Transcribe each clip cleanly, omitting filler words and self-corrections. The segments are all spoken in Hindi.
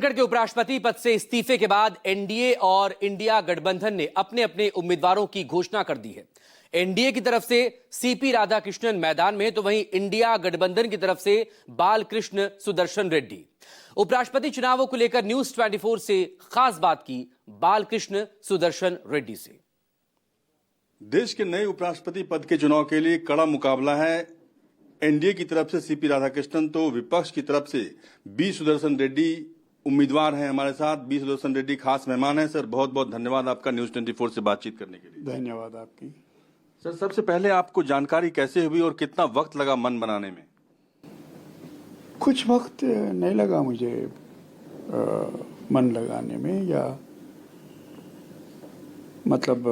छत्तीसगढ़ के उपराष्ट्रपति पद से इस्तीफे के बाद एनडीए और इंडिया गठबंधन ने अपने अपने उम्मीदवारों की घोषणा कर दी है। एनडीए की तरफ से सीपी राधाकृष्णन मैदान में, तो वहीं इंडिया गठबंधन की तरफ से बालकृष्ण सुदर्शन रेड्डी। उपराष्ट्रपति चुनावों को लेकर न्यूज 24 से खास बात की बालकृष्ण सुदर्शन रेड्डी से। देश के नए उपराष्ट्रपति पद के चुनाव के लिए कड़ा मुकाबला है। एनडीए की तरफ से सीपी राधाकृष्णन, तो विपक्ष की तरफ से बी सुदर्शन रेड्डी उम्मीदवार हैं हमारे साथ। बी सुदर्शन रेड्डी खास मेहमान हैं। सर, बहुत बहुत धन्यवाद आपका न्यूज 24 से बातचीत करने के लिए। धन्यवाद आपकी। सर, सबसे पहले आपको जानकारी कैसे हुई और कितना वक्त लगा मन बनाने में? कुछ वक्त नहीं लगा मुझे मन लगाने में, या मतलब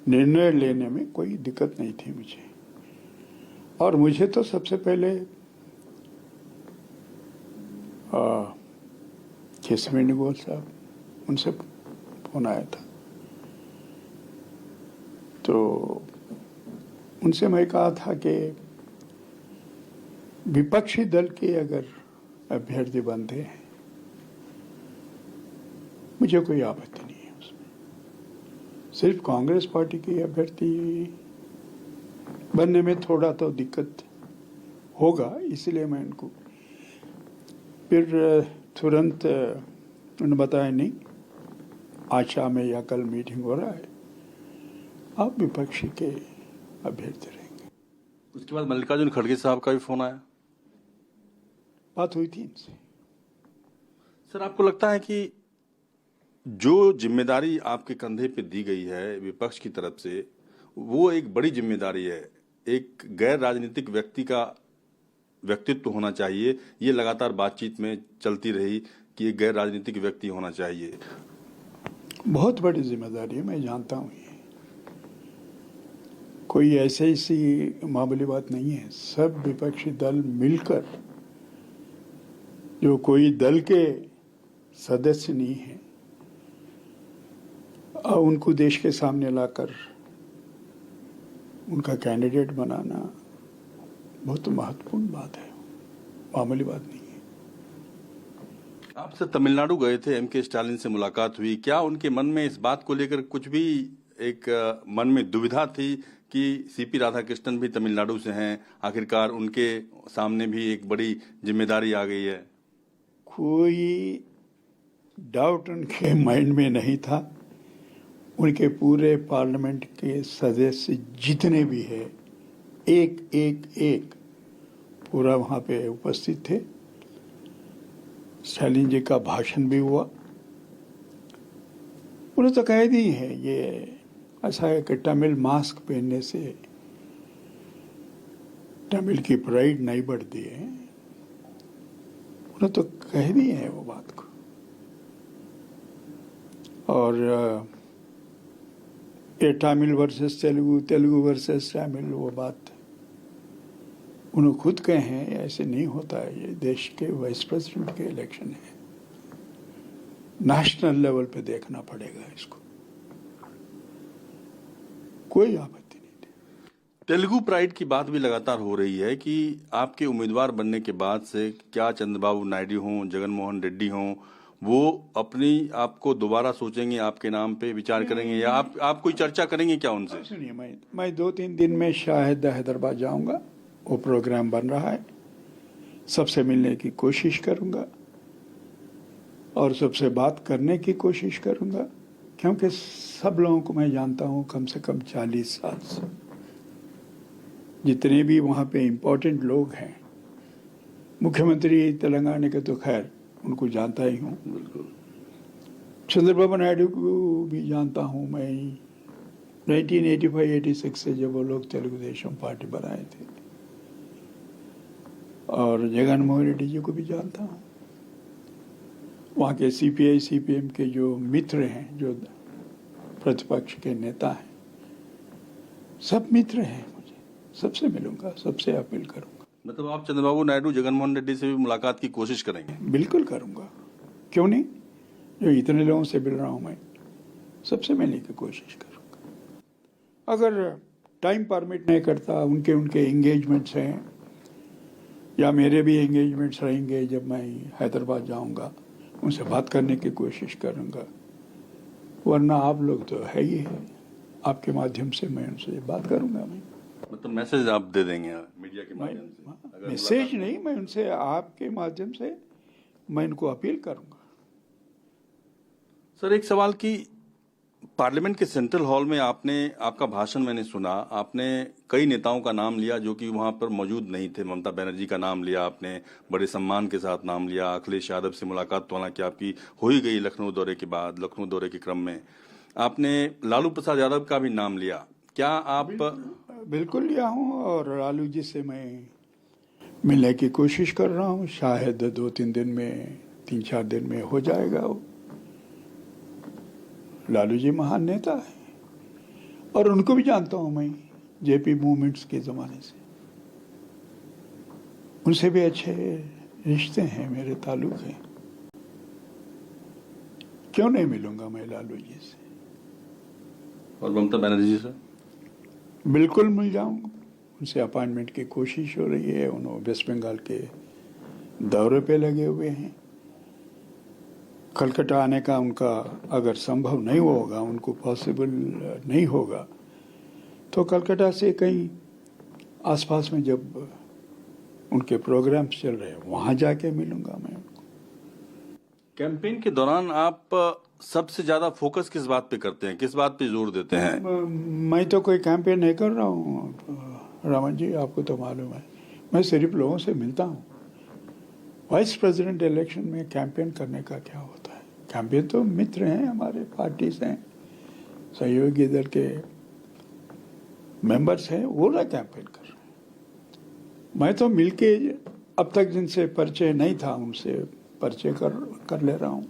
निर्णय लेने में कोई दिक्कत नहीं थी मुझे। और मुझे तो सबसे पहले केशव वेणुगोपाल साहब, उनसे फोन आया था, तो उनसे मैं कहा था कि विपक्षी दल के अगर अभ्यर्थी बनते हैं, मुझे कोई आपत्ति नहीं है उसमें। सिर्फ कांग्रेस पार्टी के अभ्यर्थी बनने में थोड़ा तो दिक्कत होगा, इसलिए मैं उनको फिर तुरंत उन्होंने बताया, नहीं, आज शाम में या कल मीटिंग हो रहा है, आप विपक्षी के अभ्यर्थी रहेंगे। उसके बाद मल्लिकार्जुन खड़गे साहब का भी फोन आया, बात हुई थी इनसे। सर, आपको लगता है कि जो जिम्मेदारी आपके कंधे पे दी गई है विपक्ष की तरफ से, वो एक बड़ी जिम्मेदारी है? एक गैर राजनीतिक व्यक्ति का व्यक्तित्व होना चाहिए, ये लगातार बातचीत में चलती रही कि एक गैर राजनीतिक व्यक्ति होना चाहिए। बहुत बड़ी जिम्मेदारी है, मैं जानता हूँ। ये कोई ऐसी मामूली बात नहीं है। सब विपक्षी दल मिलकर, जो कोई दल के सदस्य नहीं है, उनको देश के सामने लाकर उनका कैंडिडेट बनाना बहुत महत्वपूर्ण बात है, मामूली बात नहीं है। आप सर तमिलनाडु गए थे, एमके स्टालिन से मुलाकात हुई, क्या उनके मन में इस बात को लेकर कुछ भी एक मन में दुविधा थी कि सीपी राधाकृष्णन भी तमिलनाडु से हैं, आखिरकार उनके सामने भी एक बड़ी जिम्मेदारी आ गई है? कोई डाउट उनके माइंड में नहीं था। उनके पूरे पार्लियामेंट के सदस्य जितने भी हैं, एक पूरा वहाँ पे उपस्थित थे। स्टालिन जी का भाषण भी हुआ। उन्होंने तो कह दी है, ये ऐसा है कि तमिल मास्क पहनने से तमिल की प्राइड नहीं बढ़ती है। उन्होंने तो कह दी है वो बात को। और ये तमिल वर्सेस तेलुगु, तेलुगु वर्सेस तमिल, वो बात उन्होंने खुद कहे हैं, ऐसे नहीं होता है। ये देश के वाइस प्रेसिडेंट के इलेक्शन है, नेशनल लेवल पे देखना पड़ेगा इसको। कोई आपत्ति नहीं थी। तेलुगु प्राइड की बात भी लगातार हो रही है कि आपके उम्मीदवार बनने के बाद से क्या चंद्रबाबू नायडू हों, जगनमोहन रेड्डी हों, वो अपनी आपको दोबारा सोचेंगे, आपके नाम पे विचार करेंगे, या आप कोई चर्चा करेंगे क्या उनसे? सुनिए, मैं 2-3 दिन में शायद हैदराबाद जाऊंगा। वो प्रोग्राम बन रहा है, सबसे मिलने की कोशिश करूंगा और सबसे बात करने की कोशिश करूंगा, क्योंकि सब लोगों को मैं जानता हूं कम से कम 40 साल से। जितने भी वहां पे इम्पोर्टेंट लोग हैं, मुख्यमंत्री तेलंगाना के तो खैर उनको जानता ही हूँ, चंद्रबाबू नायडू को भी जानता हूँ मैं। 1985-86 से जब वो लोग तेलुगु देशम पार्टी बनाए थे, और जगनमोहन रेड्डी जी को भी जानता हूँ। वहाँ के सीपीआई सीपीएम के जो मित्र हैं, जो प्रतिपक्ष के नेता हैं, सब मित्र हैं मुझे। सबसे मिलूंगा, सबसे अपील करूंगा। मतलब आप चंद्रबाबू नायडू, जगनमोहन रेड्डी से भी मुलाकात की कोशिश करेंगे? बिल्कुल करूंगा, क्यों नहीं। जो इतने लोगों से मिल रहा हूं मैं, सबसे मिलने की कोशिश करूंगा। अगर टाइम परमिट नहीं करता, उनके एंगेजमेंट्स हैं, या मेरे भी एंगेजमेंट्स रहेंगे जब मैं हैदराबाद जाऊंगा, उनसे बात करने की कोशिश करूंगा, वरना आप लोग तो है ही है, आपके माध्यम से मैं उनसे बात करूंगा। मैं मतलब मैसेज आप दे देंगे मीडिया के माध्यम से? अगर मैसेज नहीं, मैं उनसे आपके माध्यम से मैं इनको अपील करूंगा। सर, एक सवाल की पार्लियामेंट के सेंट्रल हॉल में आपका भाषण मैंने सुना, आपने कई नेताओं का नाम लिया जो कि वहां पर मौजूद नहीं थे। ममता बनर्जी का नाम लिया आपने, बड़े सम्मान के साथ नाम लिया। अखिलेश यादव से मुलाकात तो हालांकि आपकी हो ही गई लखनऊ दौरे के बाद, लखनऊ दौरे के क्रम में आपने लालू प्रसाद यादव का भी नाम लिया। क्या आप? बिल्कुल लिया हूं, और लालू जी से मैं मिलने की कोशिश कर रहा हूं। शायद 2-3 दिन में, 3-4 दिन में हो जाएगा। वो लालू जी महान नेता है, और उनको भी जानता हूं मैं, जेपी मूवमेंट्स के जमाने से। उनसे भी अच्छे रिश्ते हैं, मेरे ताल्लुक हैं। क्यों नहीं मिलूंगा मैं लालू जी से? और ममता बनर्जी से? बिल्कुल मिल जाऊंगा। उनसे अपॉइंटमेंट की कोशिश हो रही है। उन्होंने वेस्ट बंगाल के दौरे पे लगे हुए हैं। कलकत्ता आने का उनका अगर संभव नहीं होगा, उनको पॉसिबल नहीं होगा, तो कलकत्ता से कहीं आसपास में जब उनके प्रोग्राम्स चल रहे हैं, वहां जाके मिलूंगा मैं उनको। कैंपेन के दौरान आप सबसे ज्यादा फोकस किस बात पे करते हैं, किस बात पे जोर देते हैं? मैं तो कोई कैंपेन नहीं कर रहा हूँ रामन जी, आपको तो मालूम है। मैं सिर्फ लोगों से मिलता हूँ। वाइस प्रेसिडेंट इलेक्शन में कैंपेन करने का क्या होता है? कैंपेन तो मित्र हैं, हमारे पार्टीज हैं, सहयोगी दल के मेंबर्स हैं, वो ना कैंपेन कर रहे हैं। मैं तो मिलके अब तक जिनसे परिचय नहीं था, उनसे परिचय कर ले रहा हूँ।